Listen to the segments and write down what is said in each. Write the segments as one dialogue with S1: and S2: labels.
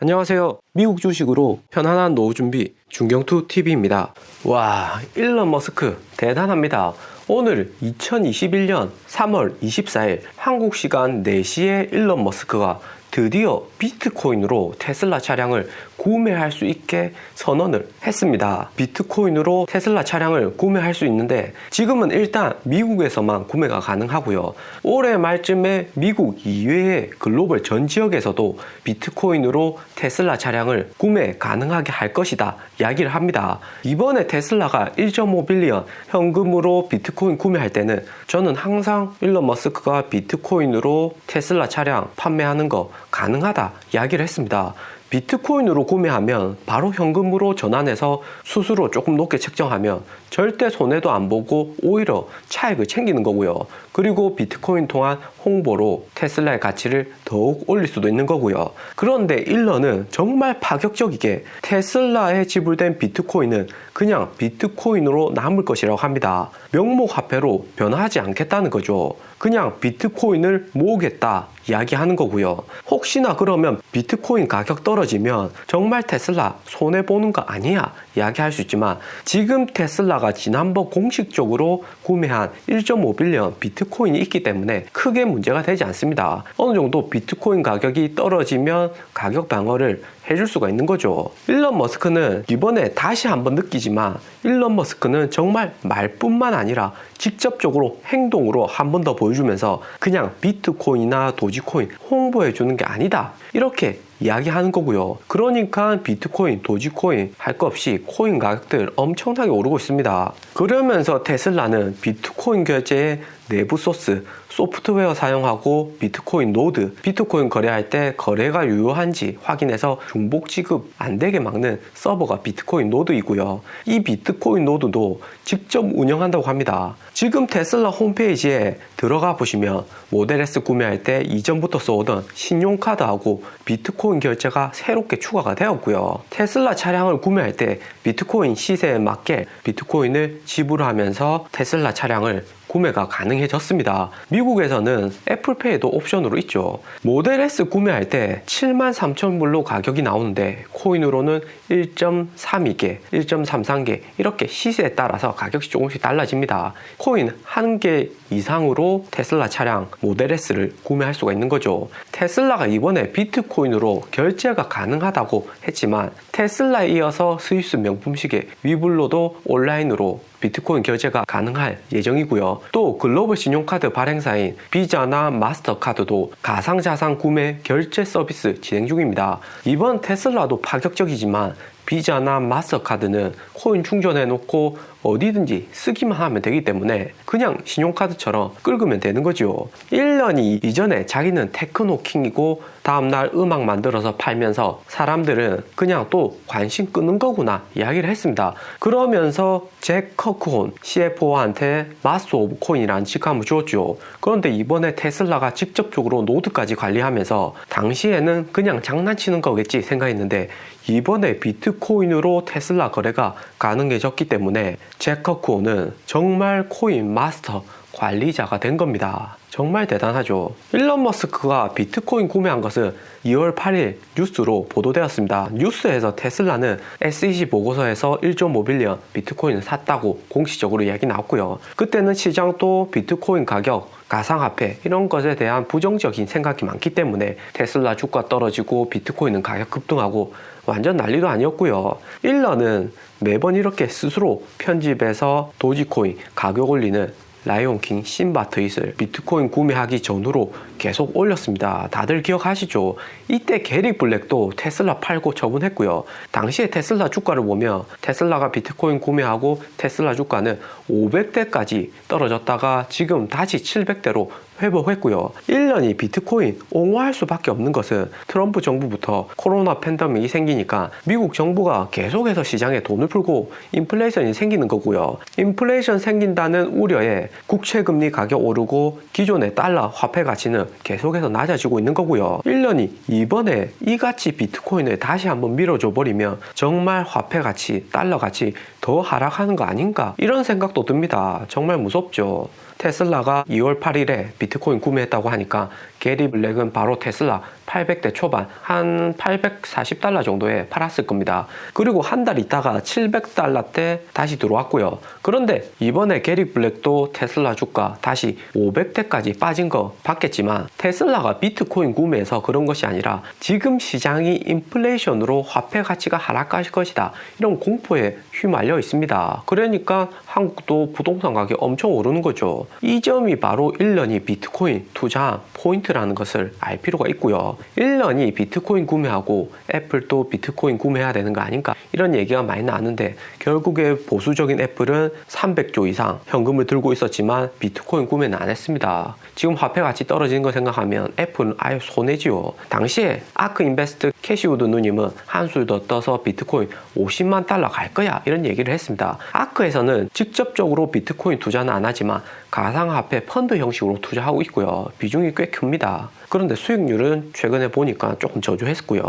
S1: 안녕하세요. 미국 주식으로 편안한 노후 준비 중경투 TV입니다. 와, 일론 머스크 대단합니다. 오늘 2021년 3월 24일 한국 시간 4시에 일론 머스크가 드디어 비트코인으로 테슬라 차량을 구매할 수 있게 선언을 했습니다. 비트코인으로 테슬라 차량을 구매할 수 있는데 지금은 일단 미국에서만 구매가 가능하고요. 올해 말쯤에 미국 이외의 글로벌 전 지역에서도 비트코인으로 테슬라 차량을 구매 가능하게 할 것이다 이야기를 합니다. 이번에 테슬라가 1.5빌리언 현금으로 비트코인 구매할 때는 저는 항상 일론 머스크가 비트코인으로 테슬라 차량 판매하는 거 가능하다 이야기를 했습니다. 비트코인으로 구매하면 바로 현금으로 전환해서 수수료 조금 높게 책정하면 절대 손해도 안 보고 오히려 차익을 챙기는 거고요. 그리고 비트코인 통한 홍보로 테슬라의 가치를 더욱 올릴 수도 있는 거고요. 그런데 일런은 정말 파격적이게 테슬라에 지불된 비트코인은 그냥 비트코인으로 남을 것이라고 합니다. 명목 화폐로 변화하지 않겠다는 거죠. 그냥 비트코인을 모으겠다 이야기하는 거고요. 혹시나 그러면 비트코인 가격 떨어지면 정말 테슬라 손해보는 거 아니야 이야기할 수 있지만 지금 테슬라가 지난번 공식적으로 구매한 1.5빌리언 비트코인이 있기 때문에 크게 문제가 되지 않습니다. 어느 정도 비트코인 가격이 떨어지면 가격 방어를 해줄 수가 있는 거죠. 일론 머스크는 이번에 다시 한번 느끼지만 일론 머스크는 정말 말뿐만 아니라 직접적으로 행동으로 한 번 더 보여주면서 그냥 비트코인이나 도지코인 홍보해 주는 게 아니다 이렇게 이야기하는 거고요. 그러니까 비트코인, 도지코인 할 거 없이 코인 가격들 엄청나게 오르고 있습니다. 그러면서 테슬라는 비트코인 결제에 내부 소스, 소프트웨어 사용하고 비트코인 노드, 비트코인 거래할 때 거래가 유효한지 확인해서 중복 지급 안 되게 막는 서버가 비트코인 노드이고요. 이 비트코인 노드도 직접 운영한다고 합니다. 지금 테슬라 홈페이지에 들어가 보시면 모델 S 구매할 때 이전부터 써오던 신용카드하고 비트코인 결제가 새롭게 추가가 되었고요. 테슬라 차량을 구매할 때 비트코인 시세에 맞게 비트코인을 지불하면서 테슬라 차량을 구매가 가능해졌습니다. 미국에서는 애플페이도 옵션으로 있죠. 모델 S 구매할 때 73,000불로 가격이 나오는데 코인으로는 1.32개, 1.33개 이렇게 시세에 따라서 가격이 조금씩 달라집니다. 코인 1개 이상으로 테슬라 차량 모델 S를 구매할 수가 있는 거죠. 테슬라가 이번에 비트코인으로 결제가 가능하다고 했지만 테슬라에 이어서 스위스 명품 시계 위블로도 온라인으로 비트코인 결제가 가능할 예정이고요. 또 글로벌 신용카드 발행사인 비자나 마스터카드도 가상자산 구매 결제 서비스 진행 중입니다. 이번 테슬라도 파격적이지만 비자나 마스터카드는 코인 충전해 놓고 어디든지 쓰기만 하면 되기 때문에 그냥 신용카드처럼 긁으면 되는 거죠. 1년이 이전에 자기는 테크노킹이고 다음날 음악 만들어서 팔면서 사람들은 그냥 또 관심 끄는 거구나 이야기를 했습니다. 그러면서 잭 커크혼 CFO한테 마스터 오브 코인이라는 직함을 주었죠. 그런데 이번에 테슬라가 직접적으로 노드까지 관리하면서 당시에는 그냥 장난치는 거겠지 생각했는데 이번에 비트코인으로 테슬라 거래가 가능해졌기 때문에 잭 커크혼은 정말 코인 마스터 관리자가 된 겁니다. 정말 대단하죠. 일론 머스크가 비트코인 구매한 것은 2월 8일 뉴스로 보도되었습니다. 뉴스에서 테슬라는 SEC 보고서에서 1.5빌리언 비트코인을 샀다고 공식적으로 이야기 나왔고요. 그때는 시장도 비트코인 가격, 가상화폐 이런 것에 대한 부정적인 생각이 많기 때문에 테슬라 주가 떨어지고 비트코인은 가격 급등하고 완전 난리도 아니었고요. 일런은 매번 이렇게 스스로 편집해서 도지코인 가격 올리는 라이온킹 심바 트윗을 비트코인 구매하기 전후로 계속 올렸습니다. 다들 기억하시죠? 이때 게리 블랙도 테슬라 팔고 처분했고요. 당시에 테슬라 주가를 보면 테슬라가 비트코인 구매하고 테슬라 주가는 500대까지 떨어졌다가 지금 다시 700대로 회복했고요. 1년이 비트코인 옹호할 수밖에 없는 것은 트럼프 정부부터 코로나 팬데믹이 생기니까 미국 정부가 계속해서 시장에 돈을 풀고 인플레이션이 생기는 거고요. 인플레이션 생긴다는 우려에 국채금리 가격 오르고 기존의 달러 화폐 가치는 계속해서 낮아지고 있는 거고요. 1년이 이번에 이같이 비트코인을 다시 한번 밀어줘 버리면 정말 화폐 가치, 달러 가치 더 하락하는 거 아닌가 이런 생각도 듭니다. 정말 무섭죠. 테슬라가 2월 8일에 비트코인 구매했다고 하니까 게리 블랙은 바로 테슬라 800대 초반 한 840달러 정도에 팔았을 겁니다. 그리고 한 달 있다가 700달러대 다시 들어왔고요. 그런데 이번에 게리 블랙도 테슬라 주가 다시 500대까지 빠진 거 봤겠지만 테슬라가 비트코인 구매해서 그런 것이 아니라 지금 시장이 인플레이션으로 화폐 가치가 하락할 것이다, 이런 공포에 휘말려 있습니다. 그러니까 한국도 부동산 가격이 엄청 오르는 거죠. 이 점이 바로 1년이 비트코인 투자 포인트라는 것을 알 필요가 있고요. 1년이 비트코인 구매하고 애플도 비트코인 구매해야 되는 거 아닌가, 이런 얘기가 많이 나는데 결국에 보수적인 애플은 300조 이상 현금을 들고 있었지만 비트코인 구매는 안 했습니다. 지금 화폐 가치 떨어지는 거 생각하면 애플은 아예 손해지요. 당시에 아크 인베스트 캐시우드 누님은 한술 더 떠서 비트코인 50만 달러 갈 거야, 이런 얘기를 했습니다. 아크에서는 직접적으로 비트코인 투자는 안 하지만 가상화폐 펀드 형식으로 투자하고 있고요. 비중이 꽤 큽니다. 그런데 수익률은 최근에 보니까 조금 저조했고요.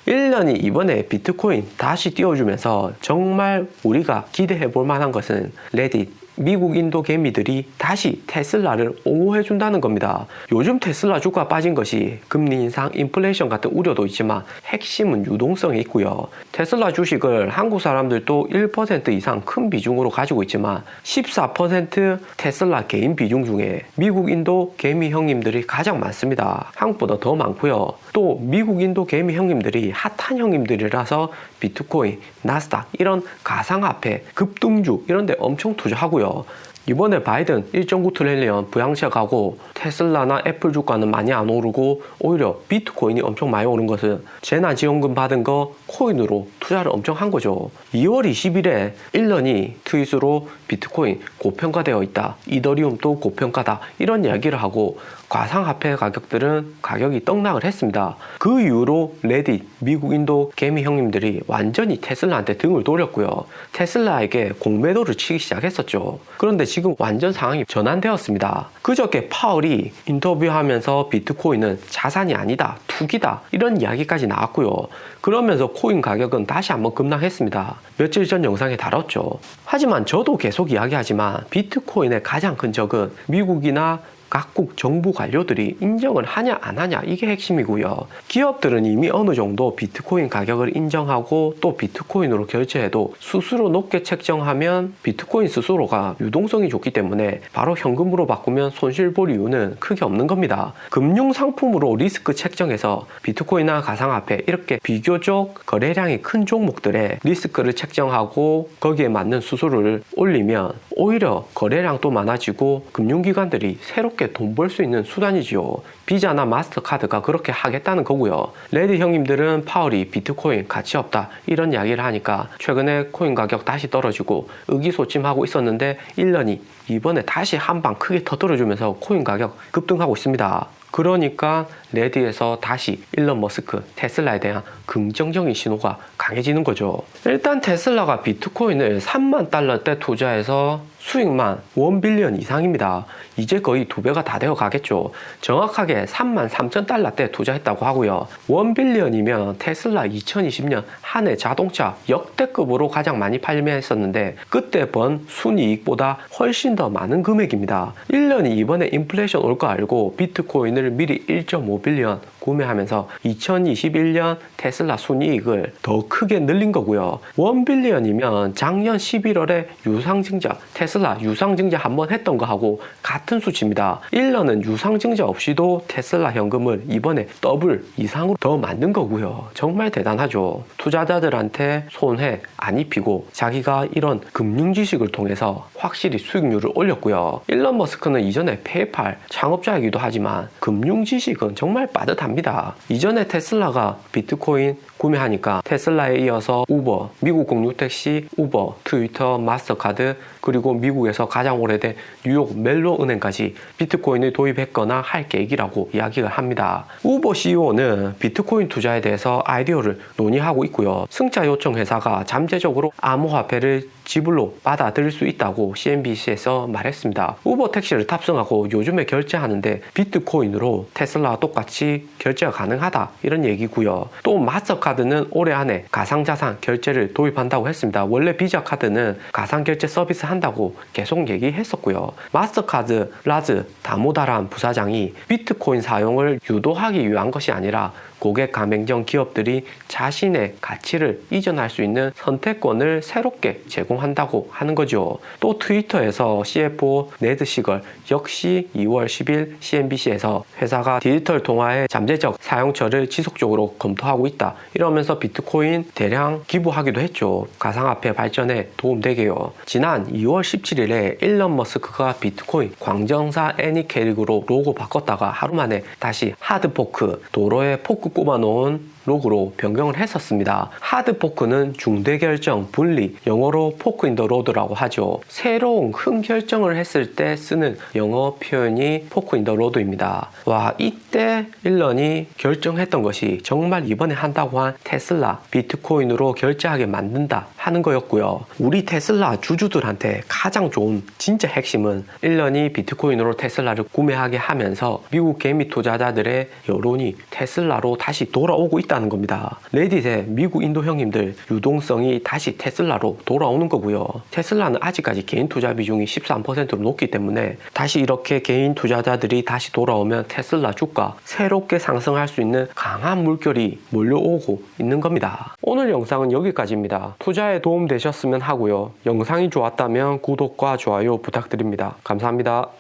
S1: 1년이 이번에 비트코인 다시 띄워주면서 정말 우리가 기대해 볼 만한 것은 레딧, 미국 인도 개미들이 다시 테슬라를 옹호해 준다는 겁니다. 요즘 테슬라 주가 빠진 것이 금리 인상, 인플레이션 같은 우려도 있지만 핵심은 유동성에 있고요. 테슬라 주식을 한국 사람들도 1% 이상 큰 비중으로 가지고 있지만 14% 테슬라 개인 비중 중에 미국 인도 개미 형님들이 가장 많습니다. 한국보다 더 많고요. 또 미국 인도 개미 형님들이 핫한 형님들이라서 비트코인, 나스닥 이런 가상화폐, 급등주 이런 데 엄청 투자하고요. 이번에 바이든 1.9 트릴리언 부양책 가고 테슬라나 애플 주가는 많이 안 오르고 오히려 비트코인이 엄청 많이 오른 것은 재난지원금 받은 거 코인으로 투자를 엄청 한 거죠. 2월 20일에 1년이 트윗으로 비트코인 고평가되어 있다, 이더리움도 고평가다, 이런 이야기를 하고 가상화폐 가격들은 가격이 떡락을 했습니다. 그 이후로 레딧, 미국 인도 개미 형님들이 완전히 테슬라한테 등을 돌렸고요. 테슬라에게 공매도를 치기 시작했었죠. 그런데 지금 완전 상황이 전환되었습니다. 그저께 파월이 인터뷰하면서 비트코인은 자산이 아니다, 투기다, 이런 이야기까지 나왔고요. 그러면서 코인 가격은 다시 한번 급락했습니다. 며칠 전 영상에 다뤘죠. 하지만 저도 계속 이야기하지만 비트코인의 가장 큰 적은 미국이나 각국 정부 관료들이 인정을 하냐 안 하냐, 이게 핵심이고요. 기업들은 이미 어느 정도 비트코인 가격을 인정하고 또 비트코인으로 결제해도 수수료 높게 책정하면 비트코인 스스로가 유동성이 좋기 때문에 바로 현금으로 바꾸면 손실 볼 이유는 크게 없는 겁니다. 금융상품으로 리스크 책정해서 비트코인이나 가상화폐 이렇게 비교적 거래량이 큰 종목들의 리스크를 책정하고 거기에 맞는 수수료를 올리면 오히려 거래량도 많아지고 금융기관들이 새롭게 돈 벌 수 있는 수단이지요. 비자나 마스터카드가 그렇게 하겠다는 거고요. 레딧 형님들은 파월이 비트코인 가치 없다, 이런 이야기를 하니까 최근에 코인 가격 다시 떨어지고 의기소침하고 있었는데 1년이 이번에 다시 한 방 크게 터뜨려주면서 코인 가격 급등하고 있습니다. 그러니까 레딧에서 다시 일론 머스크, 테슬라에 대한 긍정적인 신호가 강해지는 거죠. 일단 테슬라가 비트코인을 3만 달러대 투자해서 수익만 1빌리언 이상입니다. 이제 거의 2배가 다 되어 가겠죠. 정확하게 3만 3천 달러대 투자했다고 하고요. 1빌리언이면 테슬라 2020년 한 해 자동차 역대급으로 가장 많이 판매했었는데 그때 번 순이익보다 훨씬 더 많은 금액입니다. 1년이 이번에 인플레이션 올 거 알고 비트코인을 미리 1.5빌리언 구매하면서 2021년 테슬라 순이익을 더 크게 늘린 거고요. 1빌리언이면 작년 11월에 유상증자, 테슬라 유상증자 한번 했던 거하고 같은 수치입니다. 1년은 유상증자 없이도 테슬라 현금을 이번에 더블 이상으로 더 만든 거고요. 정말 대단하죠. 투자자들한테 손해 안 입히고 자기가 이런 금융 지식을 통해서 확실히 수익률을 올렸고요. 일론 머스크는 이전에 페이팔 창업자이기도 하지만 금융 지식은 정말 빠듯합니다. 이전에 테슬라가 비트코인 구매하니까 테슬라에 이어서 우버, 미국 공유 택시, 우버, 트위터, 마스터카드, 그리고 미국에서 가장 오래된 뉴욕 멜로 은행까지 비트코인을 도입했거나 할 계획이라고 이야기를 합니다. 우버 CEO는 비트코인 투자에 대해서 아이디어를 논의하고 있고요. 승차 요청 회사가 잠재적으로 암호화폐를 지불로 받아들일 수 있다고 CNBC에서 말했습니다. 우버 택시를 탑승하고 요즘에 결제하는데 비트코인으로 테슬라와 똑같이 결제가 가능하다, 이런 얘기고요. 또 마스터카드는 올해 안에 가상자산 결제를 도입한다고 했습니다. 원래 비자 카드는 가상결제 서비스 한다고 계속 얘기했었고요. 마스터카드 라즈 다모다란 부사장이 비트코인 사용을 유도하기 위한 것이 아니라 고객 가맹점 기업들이 자신의 가치를 이전할 수 있는 선택권을 새롭게 제공한다고 하는 거죠. 또 트위터에서 CFO 네드 시걸 역시 2월 10일 CNBC에서 회사가 디지털 통화의 잠재적 사용처를 지속적으로 검토하고 있다 이러면서 비트코인 대량 기부하기도 했죠. 가상화폐 발전에 도움되게요. 지난 2월 17일에 일론 머스크가 비트코인 광정사 애니케릭으로 로고 바꿨다가 하루 만에 다시 하드포크 도로에 포크 꼽아놓은 로고로 변경을 했었습니다. 하드포크는 중대결정, 분리, 영어로 포크 인 더 로드라고 하죠. 새로운 큰 결정을 했을 때 쓰는 영어 표현이 포크 인 더 로드입니다. 와, 이때 일런이 결정했던 것이 정말 이번에 한다고 한 테슬라 비트코인으로 결제하게 만든다 하는 거였고요. 우리 테슬라 주주들한테 가장 좋은 진짜 핵심은 일런이 비트코인으로 테슬라를 구매하게 하면서 미국 개미 투자자들의 여론이 테슬라로 다시 돌아오고 있다는 겁니다. 레딧에 미국 인도 형님들 유동성이 다시 테슬라로 돌아오는 거고요. 테슬라는 아직까지 개인 투자 비중이 13%로 높기 때문에 다시 이렇게 개인 투자자들이 다시 돌아오면 테슬라 주가 새롭게 상승할 수 있는 강한 물결이 몰려오고 있는 겁니다. 오늘 영상은 여기까지입니다. 투자에 도움 되셨으면 하고요. 영상이 좋았다면 구독과 좋아요 부탁드립니다. 감사합니다.